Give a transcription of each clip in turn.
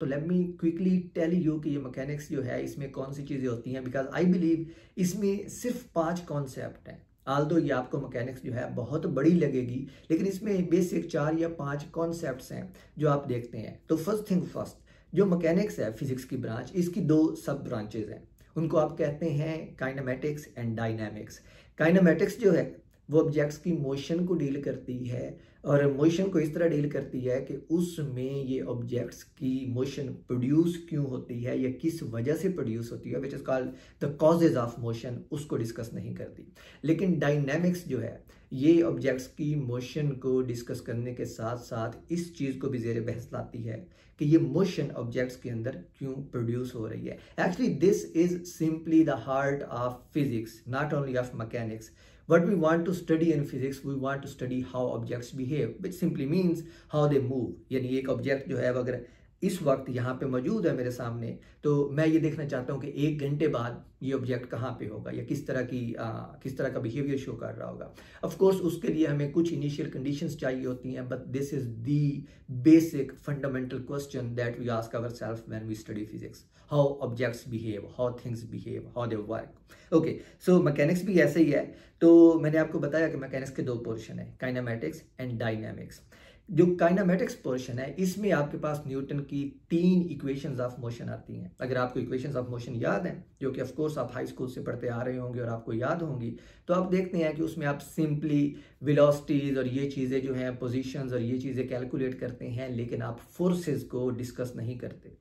तो let me quickly tell you कि ये मैकेनिक्स जो है इसमें कौन सी चीज़ें होती हैं, बिकॉज आई बिलीव इसमें सिर्फ 5 कॉन्सेप्ट हैं। आल्दो ये आपको मैकेनिक्स जो है बहुत बड़ी लगेगी, लेकिन इसमें बेसिक 4 या 5 कॉन्सेप्ट्स हैं जो आप देखते हैं। तो फर्स्ट थिंग फर्स्ट, जो मैकेनिक्स है फिजिक्स की ब्रांच, इसकी 2 सब ब्रांचेज हैं। उनको आप कहते हैं काइनेमेटिक्स एंड डायनामिक्स। काइनेमेटिक्स जो है वो ऑब्जेक्ट्स की मोशन को डील करती है, और मोशन को इस तरह डील करती है कि उसमें ये ऑब्जेक्ट्स की मोशन प्रोड्यूस क्यों होती है या किस वजह से प्रोड्यूस होती है, which is called the causes of motion, उसको डिस्कस नहीं करती। लेकिन डायनेमिक्स जो है ये ऑब्जेक्ट्स की मोशन को डिस्कस करने के साथ साथ इस चीज़ को भी ज़ेर बहस लाती है कि ये मोशन ऑब्जेक्ट्स के अंदर क्यों प्रोड्यूस हो रही है। Actually this is simply the heart of physics, not only of mechanics. What we want to study in physics, we want to study how objects behave, which simply means how they move. यानी एक object जो है अगर इस वक्त यहाँ पे मौजूद है मेरे सामने, तो मैं ये देखना चाहता हूँ कि 1 घंटे बाद ये ऑब्जेक्ट कहाँ पे होगा या किस तरह का बिहेवियर शो कर रहा होगा। ऑफ कोर्स उसके लिए हमें कुछ इनिशियल कंडीशंस चाहिए होती हैं, but this is the basic fundamental question that we ask ourselves when we study physics, how objects behave, how things behave, how they work. Okay, so mechanics भी ऐसे ही है। तो मैंने आपको बताया कि मैकेनिक्स के 2 पोर्शन है, काइनेमेटिक्स एंड डायनामिक्स। जो काइनेमेटिक्स पोर्शन है इसमें आपके पास न्यूटन की 3 इक्वेशंस ऑफ मोशन आती हैं। अगर आपको इक्वेशंस ऑफ मोशन याद हैं, जो कि ऑफ कोर्स आप हाई स्कूल से पढ़ते आ रहे होंगे और आपको याद होंगी, तो आप देखते हैं कि उसमें आप सिंपली वेलोसिटीज और ये चीज़ें जो हैं, पोजीशंस और ये चीज़ें कैलकुलेट करते हैं, लेकिन आप फोर्सेस को डिस्कस नहीं करते।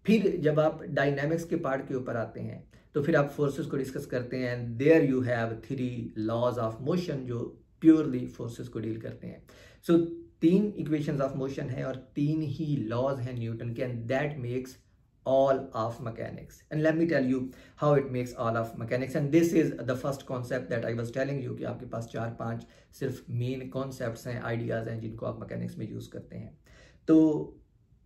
फिर जब आप डायनामिक्स के पार्ट के ऊपर आते हैं तो फिर आप फोर्सेस को डिस्कस करते हैं, and there you have 3 laws of motion जो प्योरली फोर्सेस को डील करते हैं। सो 3 इक्वेशंस ऑफ मोशन है और 3 ही लॉज हैं न्यूटन के, and that makes all of mechanics. And let me tell you how it makes all of mechanics. And this is the first concept that I was telling you कि आपके पास 4-5 सिर्फ main concepts हैं, ideas हैं जिनको आप mechanics में use करते हैं। तो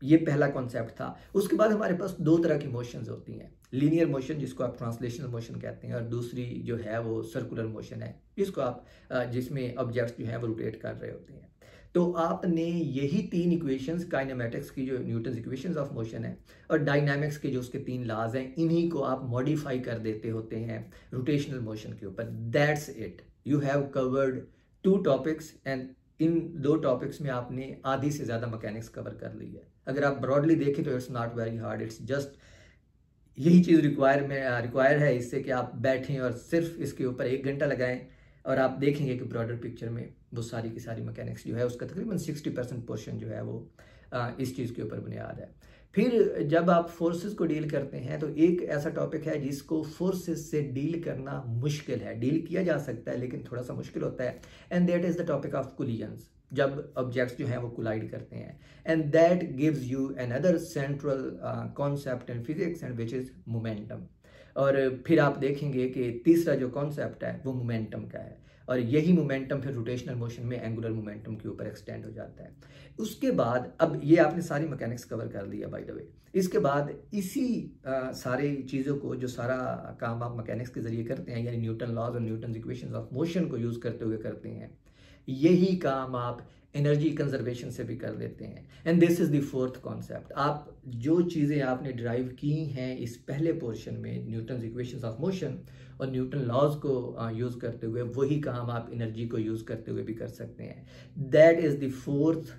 ये पहला कॉन्सेप्ट था। उसके बाद हमारे पास 2 तरह की मोशंस होती हैं, लीनियर मोशन जिसको आप ट्रांसलेशनल मोशन कहते हैं, और दूसरी जो है वो सर्कुलर मोशन है जिसको आप जिसमें ऑब्जेक्ट्स जो है वो रोटेट कर रहे होते हैं। तो आपने यही 3 इक्वेशंस, काइनेमेटिक्स की जो न्यूटन इक्वेशंस ऑफ मोशन है और डायनामिक्स के जो उसके 3 लॉज हैं, इन्हीं को आप मॉडिफाई कर देते होते हैं रोटेशनल मोशन के ऊपर। That's it, you have covered 2 topics, and in 2 topics में आपने आधी से ज़्यादा मैकेनिक्स कवर कर ली है। अगर आप ब्रॉडली देखें तो it's not very hard, it's just यही चीज़ रिक्वायर है इससे कि आप बैठें और सिर्फ इसके ऊपर 1 घंटा लगाएं, और आप देखेंगे कि ब्रॉडर पिक्चर में वो सारी की सारी मैकेनिक्स जो है उसका तकरीबन 60% पोर्शन जो है वो इस चीज़ के ऊपर बुनियाद है। फिर जब आप फोर्सेस को डील करते हैं तो एक ऐसा टॉपिक है जिसको फोर्सेस से डील करना मुश्किल है, डील किया जा सकता है लेकिन थोड़ा सा मुश्किल होता है, and that is the topic of collisions, जब ऑब्जेक्ट्स जो हैं वो कोलाइड करते हैं, and that gives you another central concept in physics and which is momentum. और फिर आप देखेंगे कि तीसरा जो कॉन्सेप्ट है वो मोमेंटम का है, और यही मोमेंटम फिर रोटेशनल मोशन में एंगुलर मोमेंटम के ऊपर एक्सटेंड हो जाता है। उसके बाद अब ये आपने सारी मैकेनिक्स कवर कर लिया बाय द वे। इसके बाद इसी सारी चीज़ों को, जो सारा काम आप मैकेनिक्स के जरिए करते हैं, यानी न्यूटन लॉज और न्यूटन इक्वेशंस ऑफ मोशन को यूज़ करते हुए करते हैं, यही काम आप एनर्जी कंजर्वेशन से भी कर लेते हैं। And this is the 4th concept. आप जो चीज़ें आपने ड्राइव की हैं इस पहले पोर्शन में, न्यूटन इक्वेशंस ऑफ मोशन और न्यूटन लॉज को यूज़ करते हुए, वही काम आप एनर्जी को यूज़ करते हुए भी कर सकते हैं। That is the 4th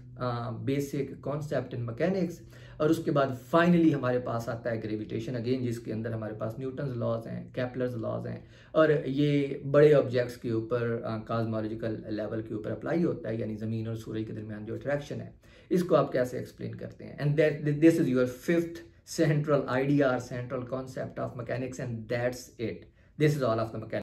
basic concept in mechanics. और उसके बाद फाइनली हमारे पास आता है ग्रेविटेशन अगेन, जिसके अंदर हमारे पास न्यूटन्स लॉज हैं, केपलर्स लॉज हैं, और ये बड़े ऑब्जेक्ट्स के ऊपर कॉस्मोलॉजिकल लेवल के ऊपर अप्लाई होता है, यानी ज़मीन और सूरज के दरमियान जो अट्रैक्शन है, इसको आप कैसे एक्सप्लेन करते हैं। And that this is your 5th central idea or central concept of mechanics, and that's it. This is all of the mechanics.